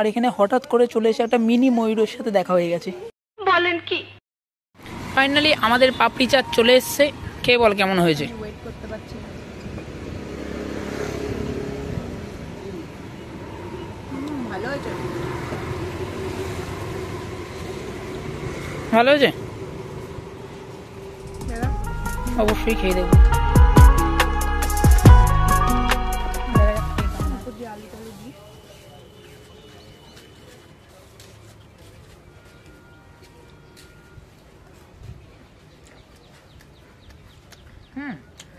আর এখানে হঠাৎ করে চলে এসে একটা মিনি ময়ূরের সাথে দেখা হয়ে গেছে। বলেন কি? ফাইনালি আমাদের পাপড়ি চাট চলে এসছে। কে বল কেমন হয়েছে? ওয়েট করতে পারছি না। ভালো হয়েছে। ভালো হয়েছে, অবশ্যই খেয়ে দেবো।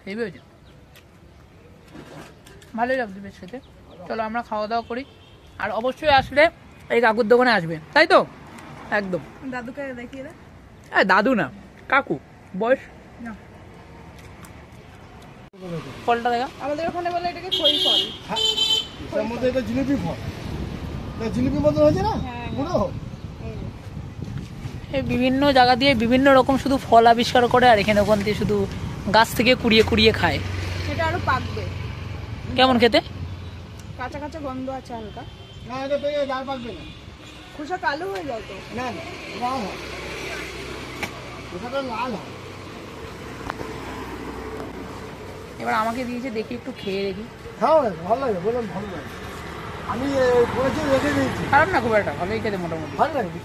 হেভি হয়েছে, ভালোই লাগছে বেশ খেতে। চলো আমরা খাওয়া দাওয়া করি, আর অবশ্যই আসলে এই কাকুর দোকানে আসবে, তাই তো? একদম। দাদুকে দেখিয়ে দে। দাদু না, কাকু, বয়স না। ফলটা দেখা। আমাদের ওখানে বলে এটাকে খই ফল। এর মধ্যে এটা জিলিপি ফল, এটা জিলিপি মতো হয়েছে না পুরো। এই বিভিন্ন জায়গা দিয়ে বিভিন্ন রকম শুধু ফল আবিষ্কার করে, আর এখানে ওখান দিয়ে শুধু গাছ থেকে কুড়িয়ে কুড়িয়ে খায়। এটা আরো পাকবে। কেমন খেতে? কাঁচা কাঁচা গন্ধ আছে হালকা। না এটা পেয়ে আর পাকবে না, খোসা কালো হয়ে যায় তো। না না লাল হয়, এটা লাল হয়। এবার আমাকে দিয়েছে, দেখি একটু খেয়ে দেখি। খাও না, ভালো লাগে, বললাম ভালো লাগে। আমি করেছি, রেখে দিয়েছি। খারাপ না খুব একটা, ভালোই খেতে মোটামুটি। ভালো লাগে।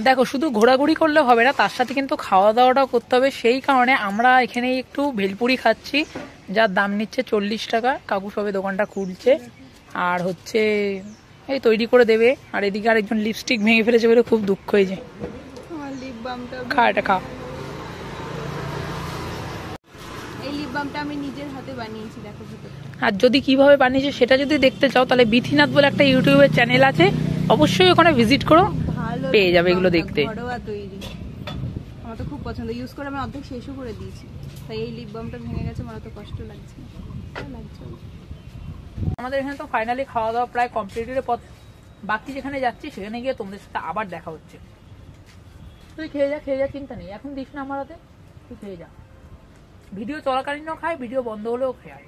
দেখো, শুধু ঘোরাঘুরি করলে হবে না, তার সাথে কিন্তু খাওয়া দাওয়াটাও করতে হবে। সেই কারণে আমরা এখানে একটু ভেলপুরি খাচ্ছি, যার দাম নিচ্ছে 40 টাকা। কাকু সবে দোকানটা খুলছে, আর হচ্ছে এই তৈরি করে দেবে। আর এদিকে আরেকজন লিপস্টিক ভেঙে ফেলেছে বলে খুব দুঃখ হয়েছে। আমার লিপ বামটা, খা এটা খা। এই লিপ বামটা আমি নিজের হাতে বানিয়েছি, দেখো ভিতরটা। আর যদি কিভাবে বানিয়েছে সেটা যদি দেখতে চাও, তাহলে বিথিনাথ বলে একটা ইউটিউবের চ্যানেল আছে, অবশ্যই ওখানে ভিজিট করো, ভালো পেয়ে যাবে এগুলো দেখতে। ঘরোয়া তৈরি, আমার তো খুব পছন্দ। ইউজ করে আমি অর্ধেক শেষও করে দিয়েছি, তাই এই লিপ বামটা ভেঙে গেছে, আমার তো কষ্ট লাগছে না। আমাদের এখানে তো ফাইনালি খাওয়া দাওয়া প্রায় কমপ্লিটের পর বাকি যেখানে যাচ্ছি সেখানে গিয়ে তোমাদের সাথে আবার দেখা হচ্ছে। তুই খেয়ে যা, খেয়ে যা, চিন্তা নেই, এখন দিস না আমার হাতে, তুই খেয়ে যা। ভিডিও চলাকালীনও খায়, ভিডিও বন্ধ হলেও খায়।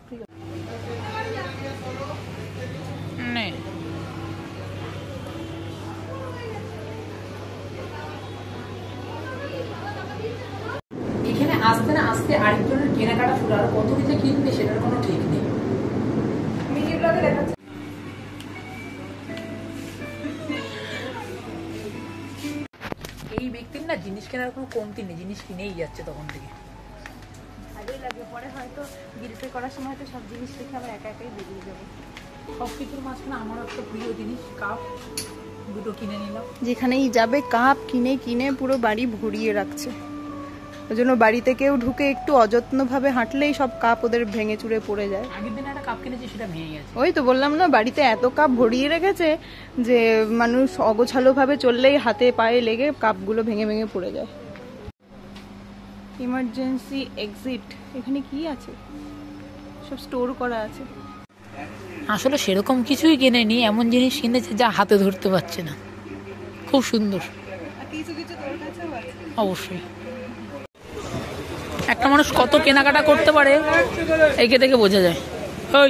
ঠিক আছে নে। এখানে আসতে না আসতে আরেকজনের কেনাকাটা শুরু, আর কত কিছু কিনবে সেটার কোনো ঠিক নেই। মিনি ব্লগে দেখাচ্ছি। এই ব্যক্তির না জিনিস কেনার কোনো কমতি নেই, জিনিস কিনেই যাচ্ছে তখন থেকে। ভালোই লাগে, পরে হয়তো বিল পে করার সময় তো সব জিনিস রেখে আবার একা একাই বেরিয়ে যাবো। সব কিছুর মাঝখানে আমার একটা প্রিয় জিনিস কাপ, দুটো কিনে নিলাম। যেখানেই যাবে কাপ কিনে কিনে পুরো বাড়ি ভরিয়ে রাখছে। ওই জন্য বাড়িতে কেউ ঢুকে একটু অযত্নভাবে হাঁটলেই সব কাপ ওদের ভেঙে চুরে পড়ে যায়। আগের দিন একটা কাপ কিনেছি, সেটা ভেঙে গেছে। ওই তো বললাম না, বাড়িতে এত কাপ ভরিয়ে রেখেছে যে মানুষ অগোছালো ভাবে চললেই হাতে পায়ে লেগে কাপগুলো ভেঙে ভেঙে পড়ে যায়। ইমার্জেন্সি এক্সিট, এখানে কি আছে? সব স্টোর করা আছে। আসলে সেরকম কিছুই কিনেনি, এমন জিনিস কিনেছে যা হাতে ধরতে পারছে না। খুব সুন্দর। কিছু কিছু তোর কাছেও আছে অবশ্যই। একটা মানুষ কত কেনাকাটা করতে পারে একে দেখে বোঝা যায়। ওই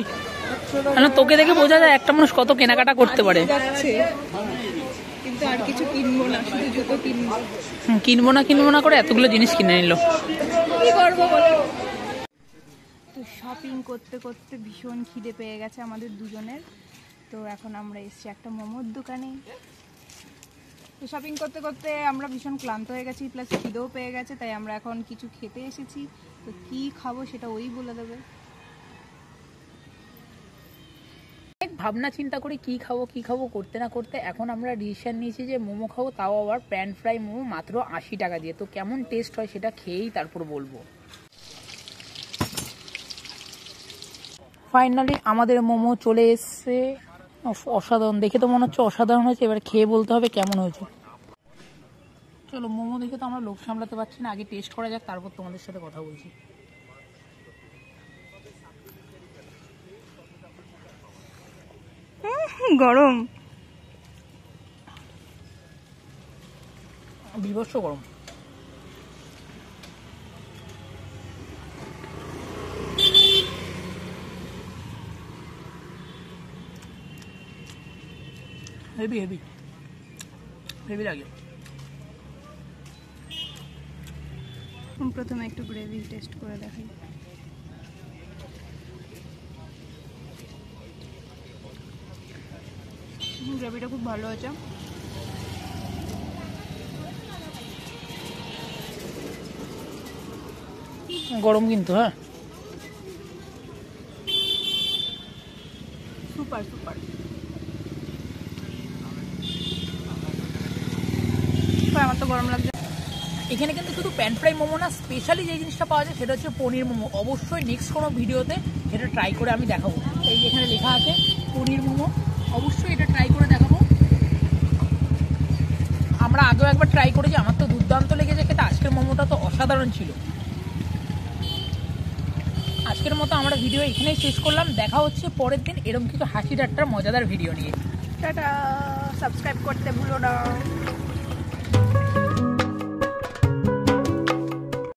তোকে দেখে বোঝা যায় একটা মানুষ কত কেনাকাটা করতে পারে। কিন্তু আর কিছু কিনবো না, শুধু জুতো কিনবো। কিনবো না করে এতগুলো জিনিস কিনে নিল। কি করবো বলো? তো শপিং করতে করতে ভীষণ খিদে পেয়ে গেছে আমাদের দুজনের। তো এখন আমরা এসেছি একটা মোমোর দোকানে। তো শপিং করতে করতে আমরা ভীষণ ক্লান্ত হয়ে গেছি, প্লাস খিদেও পেয়ে গেছে, তাই আমরা এখন কিছু খেতে এসেছি। তো কি খাবো সেটা ওই বলে দেবে। ভাবনা চিন্তা করে কি খাবো করতে না করতে এখন আমরা ডিসিশন নিয়েছি যে মোমো খাবো, তাও আবার প্যান ফ্রাই মোমো, মাত্র 80 টাকা দিয়ে। তো কেমন টেস্ট হয় সেটা খেয়েই তারপর বলবো। ফাইনালি আমাদের মোমো চলে এসছে। অসাধারণ, দেখে তো মনে হচ্ছে অসাধারণ হয়েছে। এবার খেয়ে বলতে হবে কেমন হয়েছে। চলো, মোমো দেখে তো আমরা লোভ সামলাতে পারছি না, আগে টেস্ট করা যাক, তারপর তোমাদের সাথে কথা বলছি। গরম, বিভৎস গরম। হেভি হেভি হেভি লাগে। প্রথমে একটু গ্রেভি টেস্ট করে দেখাই। গ্রেভিটা খুব ভালো আছে। গরম কিন্তু, হ্যাঁ সুপার সুপার। আমার তো গরম লাগছে। এখানে কিন্তু শুধু প্যান ফ্রাই মোমো না, স্পেশালি যে জিনিসটা পাওয়া যায় সেটা হচ্ছে পনির মোমো। অবশ্যই নেক্সট কোনো ভিডিওতে এটা ট্রাই করে আমি দেখাবো। এই যে এখানে লেখা আছে পনির মোমো, অবশ্যই এটা ট্রাই করে দেখাবো। আমরা আগেও একবার ট্রাই করেছি, আমার তো দুর্দান্ত লেগেছে খেতে। আজকের মোমোটা তো অসাধারণ ছিল। আজকের মতো আমরা ভিডিও এখানেই শেষ করলাম। দেখা হচ্ছে পরের দিন এরকম কিছু হাসি ঠাট্টার মজাদার ভিডিও নিয়ে। টাটা, সাবস্ক্রাইব করতে ভুলো না।